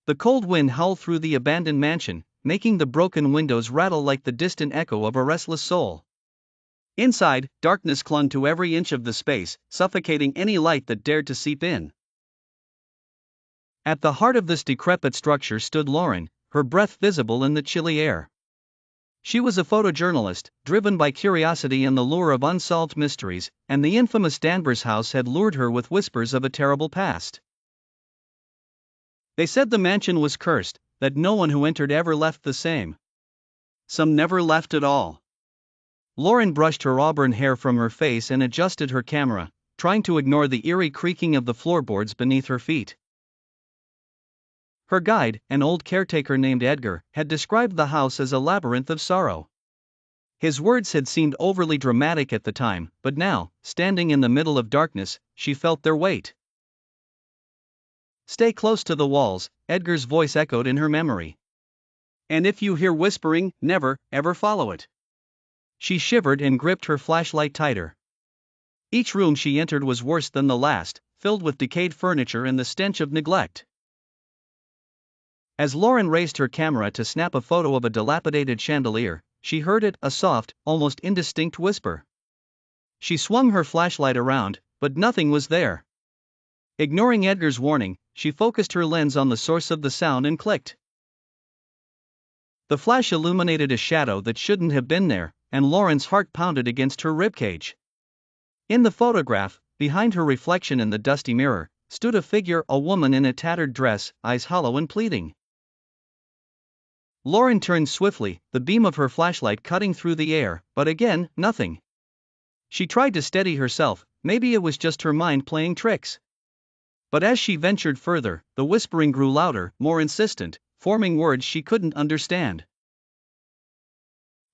The cold wind howled through the abandoned mansion, making the broken windows rattle like the distant echo of a restless soul. Inside, darkness clung to every inch of the space, suffocating any light that dared to seep in. At the heart of this decrepit structure stood Lauren, her breath visible in the chilly air. She was a photojournalist, driven by curiosity and the lure of unsolved mysteries, and the infamous Danvers House had lured her with whispers of a terrible past. They said the mansion was cursed, that no one who entered ever left the same. Some never left at all. Lauren brushed her auburn hair from her face and adjusted her camera, trying to ignore the eerie creaking of the floorboards beneath her feet. Her guide, an old caretaker named Edgar, had described the house as a labyrinth of sorrow. His words had seemed overly dramatic at the time, but now, standing in the middle of darkness, she felt their weight. "Stay close to the walls," Edgar's voice echoed in her memory. "And if you hear whispering, never, ever follow it." She shivered and gripped her flashlight tighter. Each room she entered was worse than the last, filled with decayed furniture and the stench of neglect. As Lauren raised her camera to snap a photo of a dilapidated chandelier, she heard it, a soft, almost indistinct whisper. She swung her flashlight around, but nothing was there. Ignoring Edgar's warning, she focused her lens on the source of the sound and clicked. The flash illuminated a shadow that shouldn't have been there, and Lauren's heart pounded against her ribcage. In the photograph, behind her reflection in the dusty mirror, stood a figure, a woman in a tattered dress, eyes hollow and pleading. Lauren turned swiftly, the beam of her flashlight cutting through the air, but again, nothing. She tried to steady herself, maybe it was just her mind playing tricks. But as she ventured further, the whispering grew louder, more insistent, forming words she couldn't understand.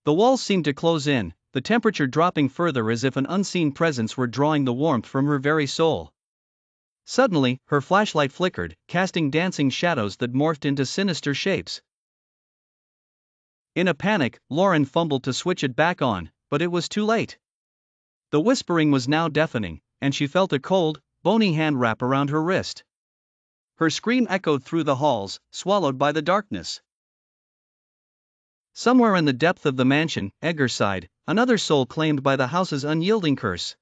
The walls seemed to close in, the temperature dropping further as if an unseen presence were drawing the warmth from her very soul. Suddenly, her flashlight flickered, casting dancing shadows that morphed into sinister shapes. In a panic, Lauren fumbled to switch it back on, but it was too late. The whispering was now deafening, and she felt a cold, bony hand wrap around her wrist. Her scream echoed through the halls, swallowed by the darkness. Somewhere in the depth of the mansion, Edgar sighed, another soul claimed by the house's unyielding curse.